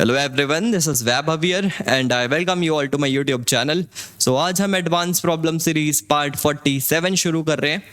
Hello everyone, this is वैब हवियर and I welcome you all to my YouTube channel. So आज हम advance problem series part 47 शुरू कर रहे हैं,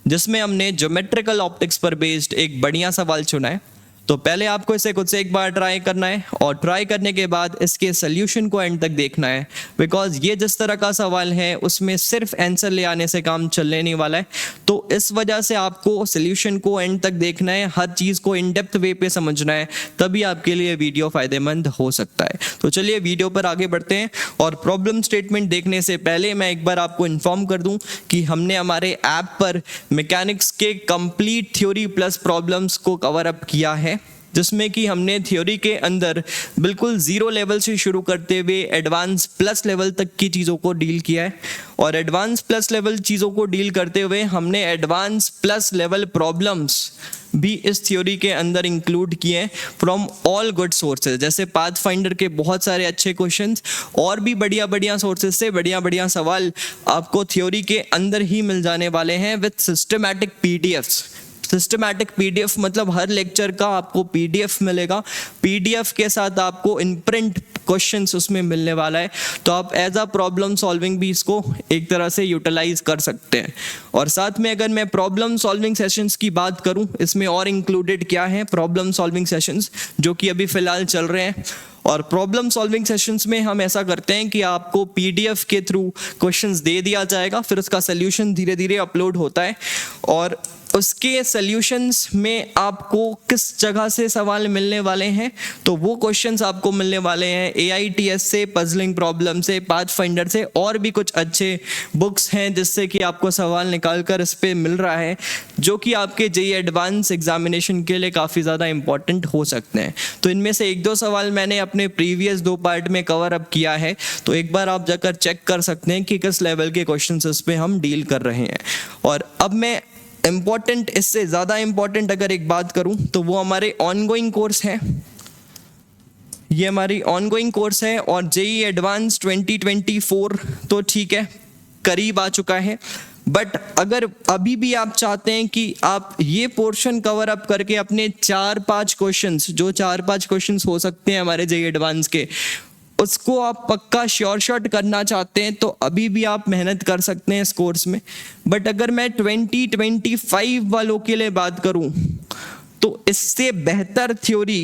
जिसमें हमने ज्योमेट्रिकल ऑप्टिक्स पर बेस्ड एक बढ़िया सवाल चुना है। तो पहले आपको इसे खुद से एक बार ट्राई करना है और ट्राई करने के बाद इसके सोल्यूशन को एंड तक देखना है, बिकॉज ये जिस तरह का सवाल है उसमें सिर्फ आंसर ले आने से काम चलने नहीं वाला है। तो इस वजह से आपको सोल्यूशन को एंड तक देखना है, हर चीज़ को इन डेप्थ वे पे समझना है, तभी आपके लिए वीडियो फायदेमंद हो सकता है। तो चलिए वीडियो पर आगे बढ़ते हैं। और प्रॉब्लम स्टेटमेंट देखने से पहले मैं एक बार आपको इन्फॉर्म कर दूं कि हमने हमारे ऐप पर मैकेनिक्स के कंप्लीट थ्योरी प्लस प्रॉब्लम्स को कवर अप किया है, जिसमें कि हमने थ्योरी के अंदर बिल्कुल जीरो लेवल से शुरू करते हुए एडवांस प्लस लेवल तक की चीज़ों को डील किया है। और एडवांस प्लस लेवल चीज़ों को डील करते हुए हमने एडवांस प्लस लेवल प्रॉब्लम्स भी इस थ्योरी के अंदर इंक्लूड किए हैं फ्रॉम ऑल गुड सोर्सेज, जैसे पाथफाइंडर के बहुत सारे अच्छे क्वेश्चंस और भी बढ़िया बढ़िया सोर्सेज से बढ़िया बढ़िया सवाल आपको थ्योरी के अंदर ही मिल जाने वाले हैं with systematic PDFs. Systematic PDF मतलब हर लेक्चर का आपको पीडीएफ मिलेगा, पीडीएफ के साथ आपको इन प्रिंट क्वेश्चंस उसमें मिलने वाला है। तो आप एज अ प्रॉब्लम सॉल्विंग भी इसको एक तरह से यूटिलाइज कर सकते हैं। और साथ में अगर मैं प्रॉब्लम सॉल्विंग सेशंस की बात करूं, इसमें और इंक्लूडेड क्या है प्रॉब्लम सॉल्विंग सेशंस जो कि अभी फिलहाल चल रहे हैं। और प्रॉब्लम सॉल्विंग सेशंस में हम ऐसा करते हैं कि आपको पीडीएफ के थ्रू क्वेश्चंस दे दिया जाएगा, फिर उसका सोल्यूशन धीरे धीरे अपलोड होता है और उसके सॉल्यूशंस में आपको किस जगह से सवाल मिलने वाले हैं, तो वो क्वेश्चंस आपको मिलने वाले हैं AITS से, पजलिंग प्रॉब्लम से, पाथफाइंडर से, और भी कुछ अच्छे बुक्स हैं जिससे कि आपको सवाल निकाल कर इस पे मिल रहा है, जो कि आपके जेईई एडवांस एग्जामिनेशन के लिए काफ़ी ज़्यादा इंपॉर्टेंट हो सकते हैं। तो इनमें से एक दो सवाल मैंने अपने प्रीवियस 2 पार्ट में कवर अप किया है, तो एक बार आप जाकर चेक कर सकते हैं कि किस लेवल के क्वेश्चन इस पे हम डील कर रहे हैं। और अब मैं इम्पॉर्टेंट, इससे ज़्यादा इम्पॉर्टेंट अगर एक बात करूं तो वो हमारे ऑनगोइंग कोर्स है। ये हमारी ऑनगोइंग कोर्स है और जेईई एडवांस 2024 तो ठीक है करीब आ चुका है, बट अगर अभी भी आप चाहते हैं कि आप ये पोर्शन कवर अप करके अपने 4-5 क्वेश्चंस, जो 4-5 क्वेश्चंस हो सकते हैं हमारे जेईई एडवांस के, उसको आप पक्का श्योर शॉट करना चाहते हैं तो अभी भी आप मेहनत कर सकते हैं इस कोर्स में। बट अगर मैं 2025 वालों के लिए बात करूं तो इससे बेहतर थ्योरी,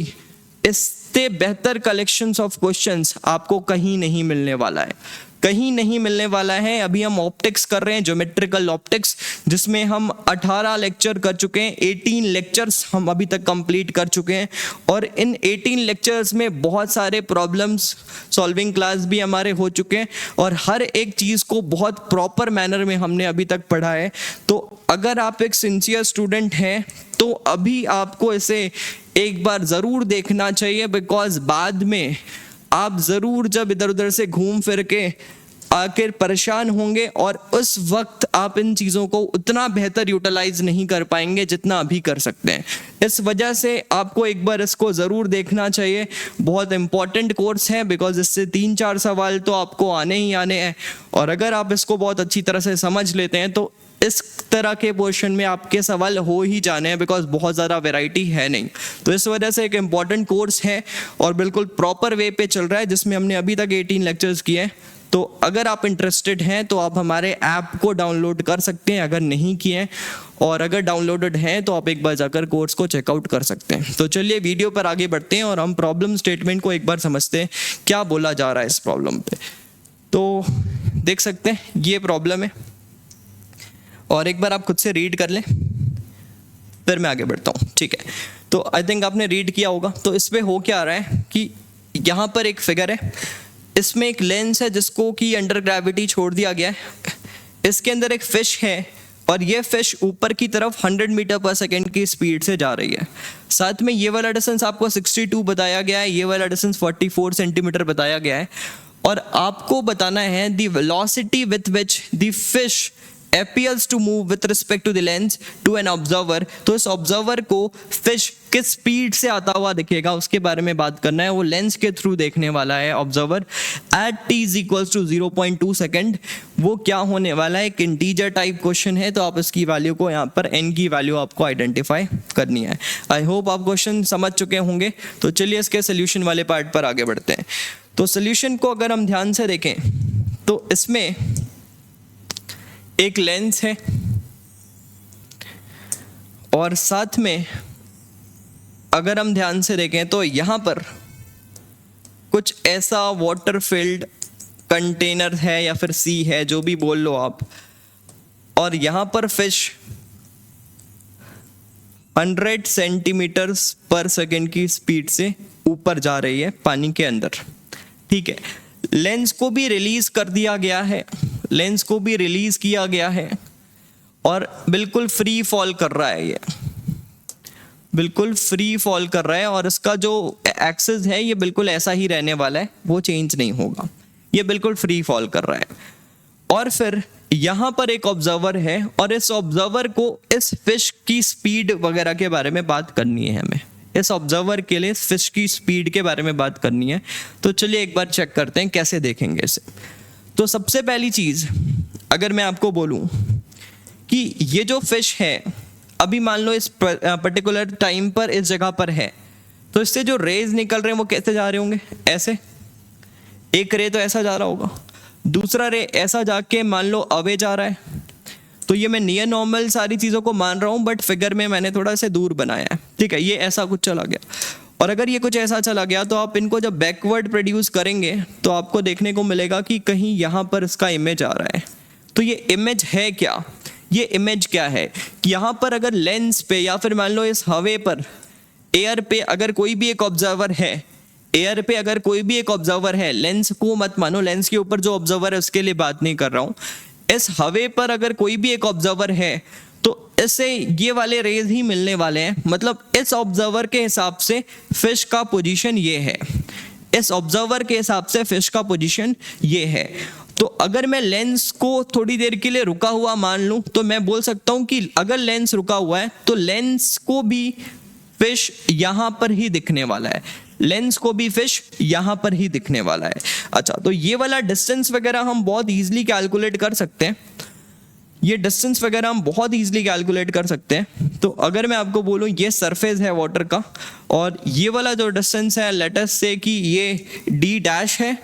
इससे बेहतर कलेक्शंस ऑफ क्वेश्चंस आपको कहीं नहीं मिलने वाला है, कहीं नहीं मिलने वाला है। अभी हम ऑप्टिक्स कर रहे हैं, ज्योमेट्रिकल ऑप्टिक्स, जिसमें हम 18 लेक्चर कर चुके हैं, 18 लेक्चर्स हम अभी तक कंप्लीट कर चुके हैं। और इन 18 लेक्चर्स में बहुत सारे प्रॉब्लम्स सॉल्विंग क्लास भी हमारे हो चुके हैं और हर एक चीज़ को बहुत प्रॉपर मैनर में हमने अभी तक पढ़ा है। तो अगर आप एक सिंसियर स्टूडेंट हैं तो अभी आपको इसे एक बार ज़रूर देखना चाहिए, बिकॉज बाद में आप ज़रूर जब इधर उधर से घूम फिर के आकर परेशान होंगे और उस वक्त आप इन चीज़ों को उतना बेहतर यूटिलाइज नहीं कर पाएंगे जितना अभी कर सकते हैं। इस वजह से आपको एक बार इसको ज़रूर देखना चाहिए। बहुत इंपॉर्टेंट कोर्स है, बिकॉज इससे 3-4 सवाल तो आपको आने ही आने हैं और अगर आप इसको बहुत अच्छी तरह से समझ लेते हैं तो इस तरह के पोर्शन में आपके सवाल हो ही जाने हैं, बिकॉज बहुत ज़्यादा वैरायटी है नहीं। तो इस वजह से एक इम्पॉर्टेंट कोर्स है और बिल्कुल प्रॉपर वे पे चल रहा है, जिसमें हमने अभी तक 18 लेक्चर्स किए हैं। तो अगर आप इंटरेस्टेड हैं तो आप हमारे ऐप को डाउनलोड कर सकते हैं अगर नहीं किए हैं, और अगर डाउनलोडेड हैं तो आप एक बार जाकर कोर्स को चेकआउट कर सकते हैं। तो चलिए वीडियो पर आगे बढ़ते हैं और हम प्रॉब्लम स्टेटमेंट को एक बार समझते हैं क्या बोला जा रहा है इस प्रॉब्लम पे। तो देख सकते हैं ये प्रॉब्लम है और एक बार आप खुद से रीड कर लें, फिर मैं आगे बढ़ता हूँ, ठीक है। तो आई थिंक आपने रीड किया होगा। तो इस पे हो क्या रहा है कि यहाँ पर एक फिगर है, इसमें एक लेंस है जिसको कि अंडर ग्रेविटी छोड़ दिया गया है। इसके अंदर एक फिश है और ये फिश ऊपर की तरफ 100 मीटर पर सेकेंड की स्पीड से जा रही है। साथ में ये वाला डिस्टेंस आपको 62 बताया गया है, ये वाला डिस्टेंस 44 सेंटीमीटर बताया गया है। और आपको बताना है the velocity with which the fish appears to move with respect to the lens to an observer, तो इस ऑब्जर्वर को फिश किस स्पीड से आता हुआ दिखेगा उसके बारे में बात करना है। वो लेंस के थ्रू देखने वाला है observer at t is equals to 0.2 second. वो क्या होने वाला है, एक इंटीजर टाइप क्वेश्चन है, तो आप इसकी वैल्यू को यहाँ पर n की वैल्यू आपको आइडेंटिफाई करनी है। आई होप आप क्वेश्चन समझ चुके होंगे। तो चलिए इसके सोल्यूशन वाले पार्ट पर आगे बढ़ते हैं। तो सोल्यूशन को अगर हम ध्यान से देखें तो इसमें एक लेंस है और साथ में अगर हम ध्यान से देखें तो यहाँ पर कुछ ऐसा वाटर फिल्ड कंटेनर है या फिर सी है, जो भी बोल लो आप, और यहाँ पर फिश 100 सेंटीमीटर्स पर सेकेंड की स्पीड से ऊपर जा रही है पानी के अंदर। ठीक है, लेंस को भी रिलीज कर दिया गया है, लेंस को भी रिलीज किया गया है और बिल्कुल फ्री फॉल कर रहा है, ये बिल्कुल फ्री फॉल कर रहा है और इसका जो एक्सिस है ये बिल्कुल ऐसा ही रहने वाला है, वो चेंज नहीं होगा, ये बिल्कुल फ्री फॉल कर रहा है। और फिर यहाँ पर एक ऑब्जर्वर है और इस ऑब्जर्वर को इस फिश की स्पीड वगैरह के बारे में बात करनी है हमें, इस ऑब्जर्वर के लिए फिश की स्पीड के बारे में बात करनी है। तो चलिए एक बार चेक करते हैं कैसे देखेंगे इसे। तो सबसे पहली चीज़ अगर मैं आपको बोलूं कि ये जो फिश है अभी मान लो इस पर्टिकुलर टाइम पर इस जगह पर है, तो इससे जो रेज निकल रहे हैं वो कैसे जा रहे होंगे, ऐसे। एक रे तो ऐसा जा रहा होगा, दूसरा रे ऐसा जाके मान लो अवे जा रहा है। तो ये मैं नियर नॉर्मल सारी चीज़ों को मान रहा हूँ, बट फिगर में मैंने थोड़ा से दूर बनाया है। ठीक है, ये ऐसा कुछ चला गया और अगर ये कुछ ऐसा चला गया तो आप इनको जब बैकवर्ड प्रोड्यूस करेंगे तो आपको देखने को मिलेगा कि कहीं यहाँ पर इसका इमेज आ रहा है। तो ये इमेज है क्या, ये इमेज क्या है कि यहाँ पर अगर लेंस पे या फिर मान लो इस हवे पर, एयर पे अगर कोई भी एक ऑब्जर्वर है, एयर पे अगर कोई भी एक ऑब्जर्वर है, लेंस को मत मानो, लेंस के ऊपर जो ऑब्जर्वर है उसके लिए बात नहीं कर रहा हूँ, इस हवे पर अगर कोई भी एक ऑब्जर्वर है तो इससे ये वाले रेज ही मिलने वाले हैं। मतलब इस ऑब्जर्वर के हिसाब से फिश का पोजीशन ये है, इस ऑब्जर्वर के हिसाब से फिश का पोजीशन ये है। तो अगर मैं लेंस को थोड़ी देर के लिए रुका हुआ मान लूं तो मैं बोल सकता हूं कि अगर लेंस रुका हुआ है तो लेंस को भी फिश यहां पर ही दिखने वाला है, लेंस को भी फिश यहां पर ही दिखने वाला है। अच्छा, तो ये वाला डिस्टेंस वगैरह हम बहुत इजीली कैलकुलेट कर सकते हैं, ये डिस्टेंस वगैरह हम बहुत इजीली कैलकुलेट कर सकते हैं। तो अगर मैं आपको बोलूं ये सरफेस है वाटर का और ये वाला जो डिस्टेंस है लेट अस से कि ये डी डैश है,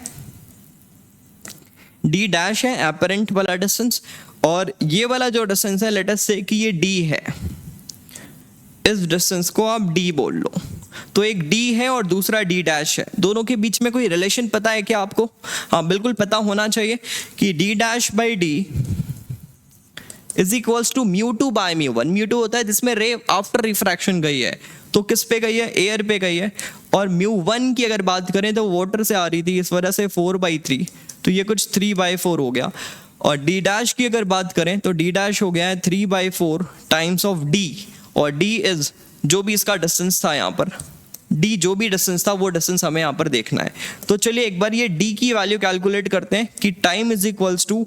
डी डैश है एपरेंट वाला डिस्टेंस, और ये वाला जो डिस्टेंस है लेट अस से कि ये डी है, इस डिस्टेंस को आप डी बोल लो। तो एक डी है और दूसरा डी डैश है, दोनों के बीच में कोई रिलेशन पता है क्या आपको? हाँ, बिल्कुल पता होना चाहिए कि D dash by D is equals to mu two by mu one. Mu two होता है जिसमें रे आफ्टर रिफ्रैक्शन गई है, तो किस पे गई है, एयर पे गई है। और म्यू वन की अगर बात करें तो वाटर से आ रही थी, इस वजह से 4/3, तो ये कुछ 3/4 हो गया। और डी डैश की अगर बात करें तो डी डैश हो गया है 3/4 टाइम्स ऑफ डी, और डी इज जो भी इसका डिस्टेंस था यहाँ पर, डी जो भी डिस्टेंस था वो डिस्टेंस हमें यहाँ पर देखना है। तो चलिए एक बार ये डी की वैल्यू कैलकुलेट करते हैं कि time is equals to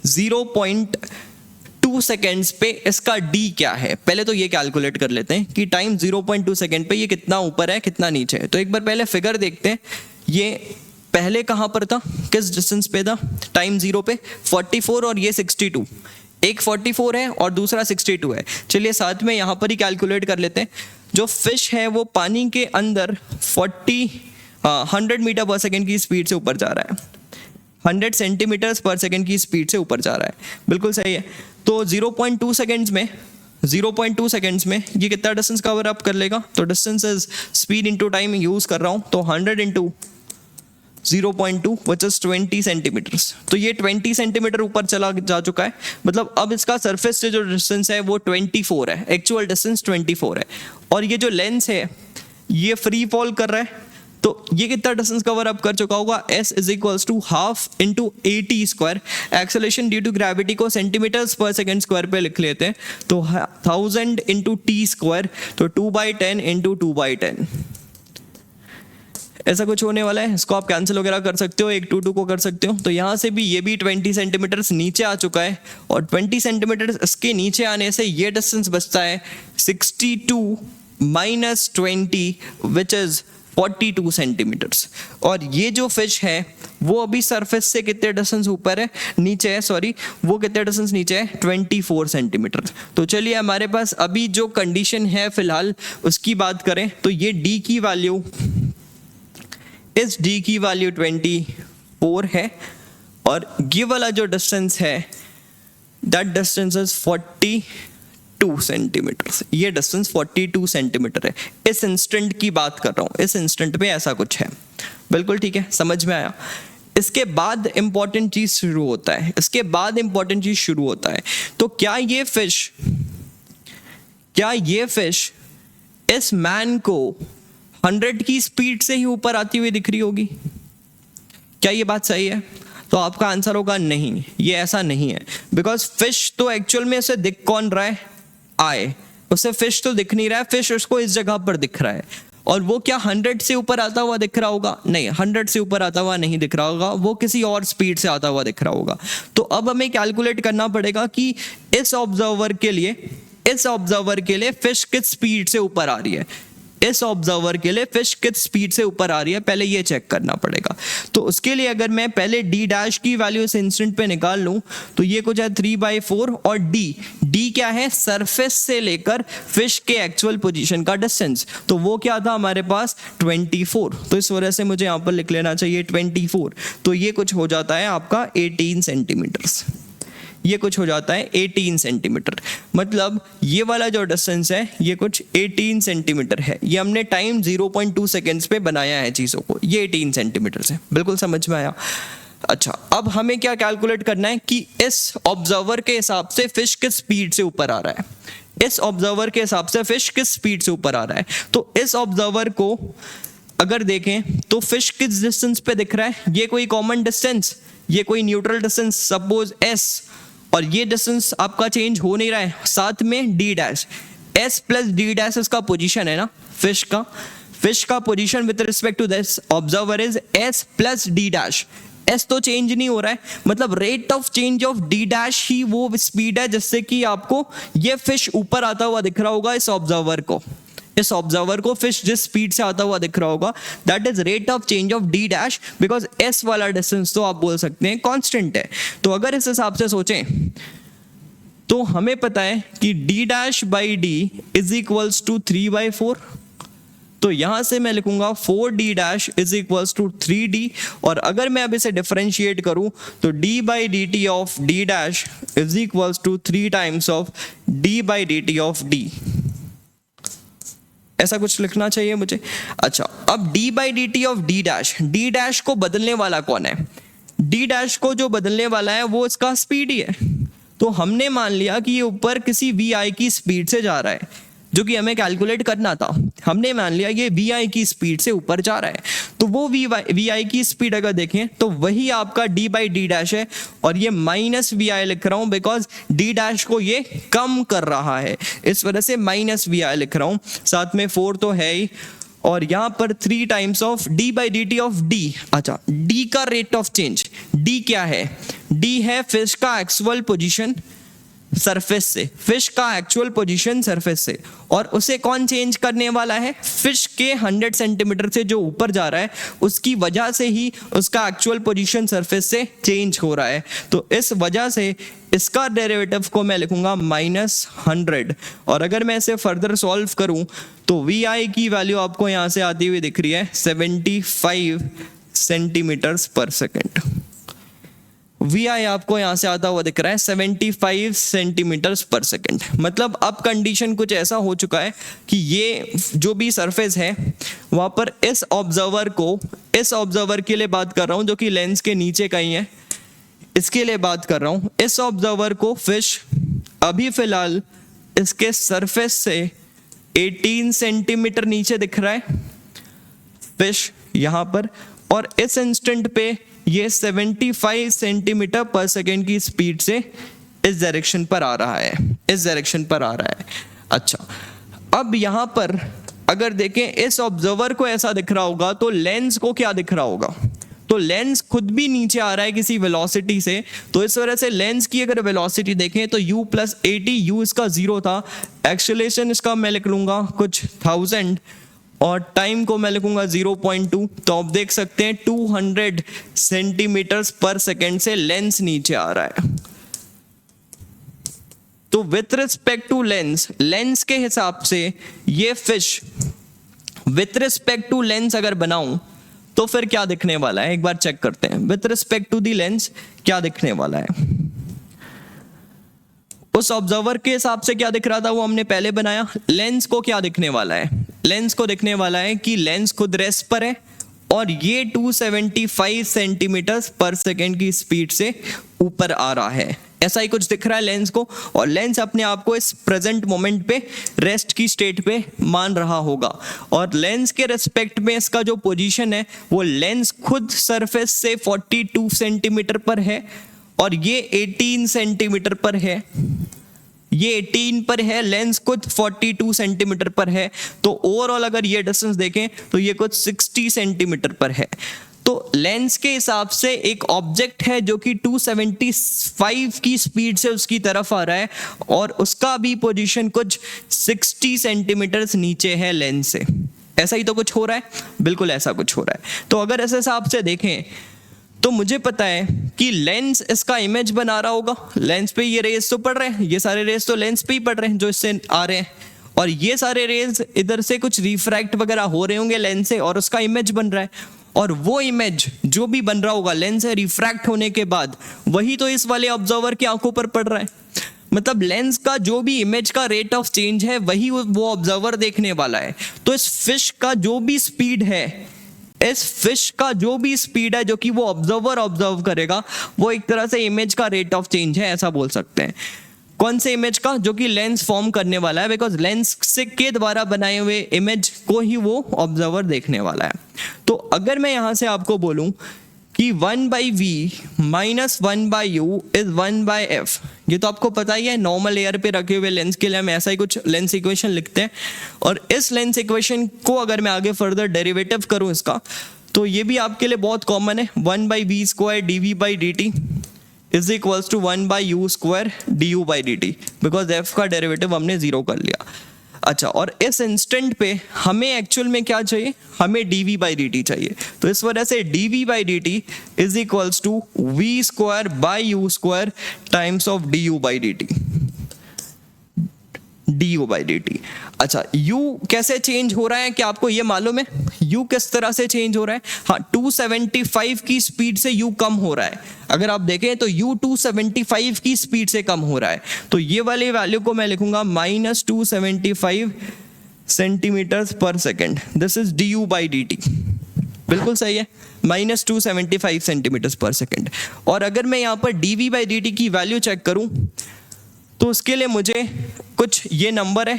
0.2 seconds पे इसका डी क्या है। पहले तो ये कैलकुलेट कर लेते हैं कि टाइम 0.2 सेकेंड पे ये कितना ऊपर है कितना नीचे है। तो एक बार पहले फिगर देखते हैं, ये पहले कहाँ पर था, किस डिस्टेंस पे था, टाइम 0 पे 44 और ये 62, एक 44 है और दूसरा 62 है। चलिए साथ में यहाँ पर ही कैलकुलेट कर लेते हैं। जो फिश है वो पानी के अंदर 100 मीटर पर सेकेंड की स्पीड से ऊपर जा रहा है, 100 सेंटीमीटर्स पर सेकेंड की स्पीड से ऊपर जा रहा है, बिल्कुल सही है। तो 0.2 सेकेंड्स में, 0.2 सेकेंड्स में ये कितना डिस्टेंस कवर अप कर लेगा? तो distance is speed into time use कर रहा हूँ, तो 100 इंटू 0.2 विच इज 20 सेंटीमीटर्स। तो ये 20 सेंटीमीटर ऊपर चला जा चुका है। मतलब अब इसका सरफेस से जो डिस्टेंस है वो 24 है, एक्चुअल डिस्टेंस 24 है। और ये जो लेंस है ये फ्री फॉल कर रहा है, तो ये कितना डिस्टेंस कवर अप कर चुका होगा? s is equals to half into AT square. Acceleration due to gravity को सेंटीमीटर्स पर सेकेंड स्क्वायर पे लिख लेते हैं, तो 1000 इंटू T स्क्वायर, तो 2/10 इंटू 2/10 ऐसा कुछ होने वाला है, इसको आप कैंसिल वगैरह कर सकते हो, एक 2 को कर सकते हो। तो यहाँ से भी ये भी 20 सेंटीमीटर नीचे आ चुका है, और 20 सेंटीमीटर इसके नीचे आने से ये डिस्टेंस बचता है 62 माइनस 20 विच इज 42 सेंटीमीटर्स। और ये जो फिश है वो अभी सरफेस से कितने डिस्टेंस ऊपर है, नीचे है, सॉरी, वो कितने डिस्टेंस नीचे है, 24 सेंटीमीटर। तो चलिए हमारे पास अभी जो कंडीशन है फिलहाल उसकी बात करें तो ये डी की वैल्यू, इस डी की वैल्यू 24 है, और ये वाला जो डिस्टेंस है दैट डिस्टेंस इज 42 सेंटीमीटर। ये डिस्टेंस 42 सेंटीमीटर है। इस इंस्टेंट की बात कर रहा हूँ, इस इंस्टेंट पे ऐसा कुछ है। बिल्कुल ठीक है, समझ में आया। इसके बाद इंपॉर्टेंट चीज शुरू होता है, इसके बाद इंपॉर्टेंट चीज शुरू होता है। तो क्या ये फिश इस मैन को 100 की स्पीड से ही ऊपर आती हुई दिख रही होगी? क्या ये बात सही है? तो आपका आंसर होगा नहीं, ये ऐसा नहीं है। बिकॉज फिश तो एक्चुअल में उसे दिख कौन रहा है, आए, उसे फिश तो दिख नहीं रहा है, फिश उसको इस जगह पर दिख रहा है। और वो क्या 100 से ऊपर आता हुआ दिख रहा होगा? नहीं, 100 से ऊपर आता हुआ नहीं दिख रहा होगा, वो किसी और स्पीड से आता हुआ दिख रहा होगा। तो अब हमें कैलकुलेट करना पड़ेगा कि इस ऑब्जर्वर के लिए फिश किस स्पीड से ऊपर आ रही है, इस ऑब्जर्वर के लिए फिश किस स्पीड से ऊपर आ रही है, पहले ये चेक करना पड़ेगा। तो उसके लिए अगर मैं पहले डी डैश की वैल्यू इस इंस्टेंट पे निकाल लूं तो ये कुछ है 3/4, और डी क्या है, सरफेस से लेकर फिश के एक्चुअल पोजीशन का डिस्टेंस। तो वो क्या था हमारे पास 24, तो इस वजह से मुझे यहाँ पर लिख लेना चाहिए 24। तो ये कुछ हो जाता है आपका 18 सेंटीमीटर, ये कुछ हो जाता है 18 सेंटीमीटर। मतलब ये वाला जो डिस्टेंस है ये कुछ 18 सेंटीमीटर है। ये हमने टाइम 0.2 सेकेंड्स पे बनाया है चीज़ों को, ये 18 सेंटीमीटर से। बिल्कुल समझ में आया। अच्छा, अब हमें क्या कैलकुलेट करना है कि इस ऑब्जर्वर के हिसाब से फिश किस स्पीड से ऊपर आ रहा है, इस ऑब्जर्वर के हिसाब से फिश किस स्पीड से ऊपर आ रहा है। तो इस ऑब्जर्वर को अगर देखें तो फिश किस डिस्टेंस पे दिख रहा है, ये कोई कॉमन डिस्टेंस, ये कोई न्यूट्रल डिस्टेंस, सपोज एस, और ये डिस्टेंस आपका चेंज हो नहीं रहा है, साथ में D dash, S plus D dash इसका पोजीशन है ना, फिश का position with respect to this observer is S plus D dash. S तो चेंज नहीं हो रहा है, मतलब rate of change of D dash ही वो स्पीड है जिससे कि आपको ये फिश ऊपर आता हुआ दिख रहा होगा। इस ऑब्जर्वर को फिश जिस स्पीड से आता हुआ दिख रहा होगा that is rate of change of D dash, because S वाला डिस्टेंस तो आप बोल सकते हैं कांस्टेंट है। तो अगर इस हिसाब से सोचें तो हमें पता है कि D dash by D is equals to 3/4। तो यहां से मैं लिखूंगा 4d dash is equals to 3d, और अगर मैं अब इसे डिफरेंशिएट करूं तो d by D T of d dash is equals to 3 times of d by D T of d। ऐसा कुछ लिखना चाहिए मुझे। अच्छा, अब d by D T of d dash को बदलने वाला कौन है? d डैश को जो बदलने वाला है वो इसका स्पीड ही है। तो हमने मान लिया कि ये ऊपर किसी vi की स्पीड से जा रहा है, जो कि हमें कैलकुलेट करना था। हमने मान लिया ये vi की स्पीड से ऊपर जा रहा है, तो वो vi की स्पीड अगर देखें तो वही आपका d बाई डी डैश है, और ये माइनस vi लिख रहा हूं बिकॉज d डैश को ये कम कर रहा है, इस वजह से माइनस vi लिख रहा हूं। साथ में 4 तो है ही, और यहां पर 3 times of d by D T of d। अच्छा, d का रेट ऑफ चेंज, d क्या है? d है फिश का एक्चुअल पोजीशन सरफेस से, फिश का एक्चुअल पोजीशन सरफेस से, और उसे कौन चेंज करने वाला है? फिश के 100 सेंटीमीटर से जो ऊपर जा रहा है उसकी वजह से ही उसका एक्चुअल पोजीशन सरफेस से चेंज हो रहा है। तो इस वजह से इसका डेरिवेटिव को मैं लिखूंगा -100, और अगर मैं इसे फर्दर सॉल्व करूं तो vi की वैल्यू आपको यहां से आती हुई दिख रही है 75 सेंटीमीटर्स पर सेकेंड। vi आपको यहां से आता हुआ दिख रहा है 75 सेंटीमीटर्स पर सेकेंड। मतलब अब कंडीशन कुछ ऐसा हो चुका है कि ये जो भी सरफेस है वहां पर इस ऑब्जर्वर के लिए बात कर रहा हूं जो कि लेंस के नीचे कहीं है, इसके लिए बात कर रहा हूं। इस ऑब्जर्वर को फिश अभी फिलहाल इसके सरफेस से 18 सेंटीमीटर नीचे दिख रहा है फिश यहां पर, और इस इंस्टेंट पे ये 75 सेंटीमीटर पर सेकेंड की स्पीड से इस डायरेक्शन पर आ रहा है, अच्छा, अब यहां पर अगर देखें इस ऑब्जर्वर को ऐसा दिख रहा होगा तो लेंस को क्या दिख रहा होगा, तो लेंस खुद भी नीचे आ रहा है किसी वेलोसिटी से, तो इस वजह से लेंस की अगर वेलोसिटी देखें तो u प्लस 80, u इसका 0 था, एक्सेलरेशन इसका मैं लिख लूंगा कुछ 1000 और टाइम को मैं लिखूंगा 0.2, तो आप देख सकते हैं 200 सेंटीमीटर्स पर सेकेंड से लेंस नीचे आ रहा है। तो with respect to lens, lens के हिसाब से ये fish with respect to lens अगर बनाऊं तो फिर क्या दिखने वाला है, एक बार चेक करते हैं। With respect to the lens क्या दिखने वाला है, उस ऑब्जर्वर के हिसाब से क्या दिख रहा था वो हमने पहले बनाया। लेंस को क्या दिखने वाला है, लेंस को दिखने वाला है कि लेंस खुद रेस्ट पर है और ये 275 सेंटीमीटर पर सेकेंड की स्पीड से ऊपर आ रहा है, ऐसा ही कुछ दिख रहा है लेंस को। और लेंस अपने आप को इस प्रेजेंट मोमेंट पे रेस्ट की स्टेट पे मान रहा होगा, और लेंस के रेस्पेक्ट में इसका जो पोजीशन है वो लेंस खुद सरफेस से 42 सेंटीमीटर पर है और ये 18 सेंटीमीटर पर है, ये 18 पर है, लेंस खुद 42 सेंटीमीटर पर है। तो ओवरऑल अगर ये डिस्टेंस देखें तो ये कुछ 60 सेंटीमीटर पर है। तो लेंस के हिसाब से एक ऑब्जेक्ट है जो कि 275 की स्पीड से उसकी तरफ आ रहा है और उसका भी पोजीशन कुछ 60 सेंटीमीटर नीचे है लेंस से। ऐसा ही तो कुछ हो रहा है, बिल्कुल ऐसा कुछ हो रहा है। तो अगर ऐसे हिसाब से देखें तो मुझे पता है कि लेंस इसका इमेज बना रहा होगा, लेंस पे ये रेज तो पड़ रहे हैं, ये सारे रेज तो लेंस पे ही पड़ रहे हैं जो इससे आ रहे हैं, और ये सारे रेज इधर से कुछ रिफ्रैक्ट वगैरह हो रहे होंगे लेंस से और उसका इमेज बन रहा है, और वो इमेज जो भी बन रहा होगा लेंस से रिफ्रैक्ट होने के बाद वही तो इस वाले ऑब्जर्वर की आंखों पर पड़ रहा है। मतलब लेंस का जो भी इमेज का रेट ऑफ चेंज है वही वो ऑब्जर्वर देखने वाला है। तो इस फिश का जो भी स्पीड है, इस फिश का जो भी स्पीड है जो कि वो ऑब्जर्वर ऑब्जर्व करेगा, वो एक तरह से इमेज का रेट ऑफ चेंज है, ऐसा बोल सकते हैं। कौन से इमेज का, जो कि लेंस फॉर्म करने वाला है, बिकॉज लेंस से के द्वारा बनाए हुए इमेज को ही वो ऑब्जर्वर देखने वाला है। तो अगर मैं यहां से आपको बोलूं कि 1/v minus 1/u is 1/f, ये तो आपको पता ही है, नॉर्मल एयर पे रखे हुए लेंस के लिए हम ऐसा ही कुछ लेंस इक्वेशन लिखते हैं। और इस लेंस इक्वेशन को अगर मैं आगे फर्दर डेरिवेटिव करूं इसका, तो ये भी आपके लिए बहुत कॉमन है, 1/v² dv/dt is equals to 1/u² du/dt, because f का डेरिवेटिव हमने 0 कर लिया। अच्छा, और इस इंस्टेंट पे हमें एक्चुअल में क्या चाहिए, हमें dv/dt चाहिए। तो इस वजह से dv/dt is equals to v²/u² times of du/dt। अच्छा, u कैसे चेंज हो रहा है, क्या आपको ये मालूम है u किस तरह से चेंज हो रहा है? हाँ, 275 की स्पीड से u कम हो रहा है। अगर आप देखें तो u 275 की स्पीड से कम हो रहा है, तो ये वाली वैल्यू को मैं लिखूंगा -275 सेंटीमीटर पर सेकेंड, दिस इज du/dt। बिल्कुल सही है, -275 सेंटीमीटर पर सेकेंड। और अगर मैं यहाँ पर dv/dt की वैल्यू चेक करूं तो उसके लिए मुझे कुछ ये नंबर है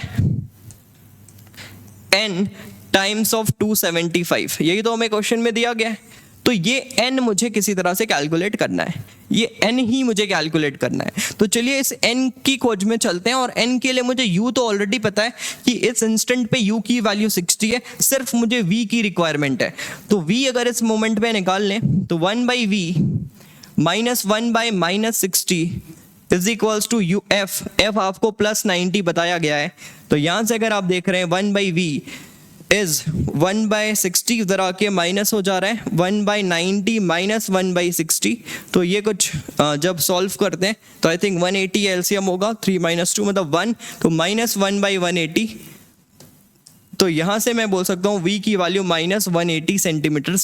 n टाइम्स ऑफ 275, यही तो हमें क्वेश्चन में दिया गया है। तो ये n मुझे किसी तरह से कैलकुलेट करना है, ये n ही मुझे कैलकुलेट करना है। तो चलिए इस n की खोज में चलते हैं, और n के लिए मुझे u तो ऑलरेडी पता है कि इस इंस्टेंट पे u की वैल्यू 60 है, सिर्फ मुझे v की रिक्वायरमेंट है। तो v अगर इस मोमेंट पे निकाल लें तो 1/v minus 1/-60 is equals to U f आपको +90 बताया गया है। तो यहां से अगर आप देख रहे हैं 1/v इज 1/60, इधर आके माइनस हो जा रहा है, 1/90 माइनस 1/60। तो ये कुछ जब सॉल्व करते हैं तो आई थिंक 180 एलसीएम होगा, 3 - 2 मतलब 1, तो -1/180। तो यहां से मैं बोल सकता हूँ v की वैल्यू -180 सेंटीमीटर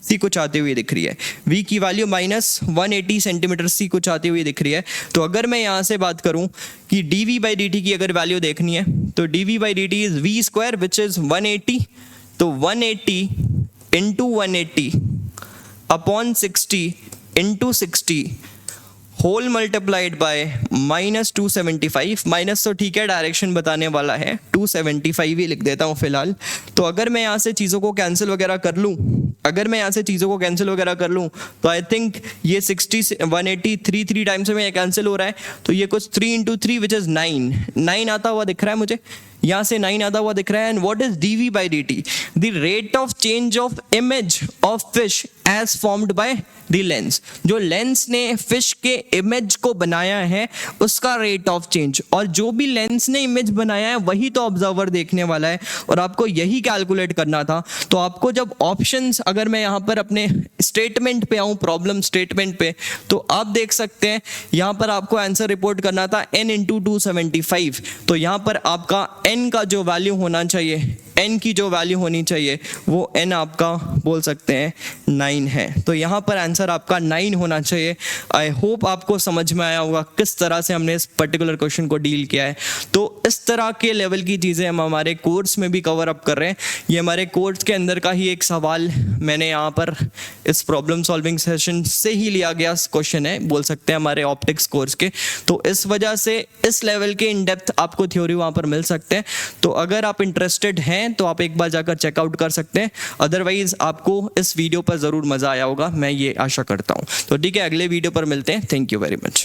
सी कुछ आते हुए दिख रही है, v की वैल्यू -180 सेंटीमीटर सी कुछ आती हुई दिख रही है। तो अगर मैं यहाँ से बात करूँ कि dv/dt की अगर वैल्यू देखनी है तो dv/dt is v² which is 180, तो 180 into 180 upon 60 into 60 whole multiplied by -275, minus तो ठीक है, डायरेक्शन बताने वाला है, 275 ही लिख देता हूँ फिलहाल। तो अगर मैं यहाँ से चीज़ों को कैंसिल वगैरह कर लूँ, तो आई थिंक ये 60 180 3 टाइम्स में ये कैंसिल हो रहा है, तो ये कुछ 3 × 3 विच इज़ 9 आता हुआ दिख रहा है मुझे। यहाँ से 9 आता हुआ दिख रहा है। And what is dv by dt? The rate of change of image of fish as formed by the lens. जो लेंस ने फिश के इमेज को बनाया है उसका रेट ऑफ चेंज, और जो भी लेंस ने इमेज बनाया है वही तो ऑब्जर्वर देखने वाला है, और आपको यही कैलकुलेट करना था। तो आपको जब ऑप्शंस, अगर मैं यहाँ पर अपने स्टेटमेंट पे आऊँ, प्रॉब्लम स्टेटमेंट पे, तो आप देख सकते हैं यहाँ पर आपको आंसर रिपोर्ट करना था n इंटू 275। तो यहाँ पर आपका n का जो वैल्यू होना चाहिए, n की जो वैल्यू होनी चाहिए वो n आपका बोल सकते हैं 9 है। तो यहाँ पर आंसर आपका 9 होना चाहिए। आई होप आपको समझ में आया होगा किस तरह से हमने इस पर्टिकुलर क्वेश्चन को डील किया है। तो इस तरह के लेवल की चीज़ें हम हमारे कोर्स में भी कवर अप कर रहे हैं। ये हमारे कोर्स के अंदर का ही एक सवाल मैंने यहाँ पर इस प्रॉब्लम सॉल्विंग सेशन से ही लिया गया क्वेश्चन है, बोल सकते हैं हमारे ऑप्टिक्स कोर्स के। तो इस वजह से इस लेवल के इन डेप्थ आपको थ्योरी वहाँ पर मिल सकते हैं। तो अगर आप इंटरेस्टेड हैं तो आप एक बार जाकर चेकआउट कर सकते हैं। अदरवाइज आपको इस वीडियो पर ज़रूर मज़ा आया होगा, मैं ये आशा करता हूँ। तो ठीक है, अगले वीडियो पर मिलते हैं। Thank you very much.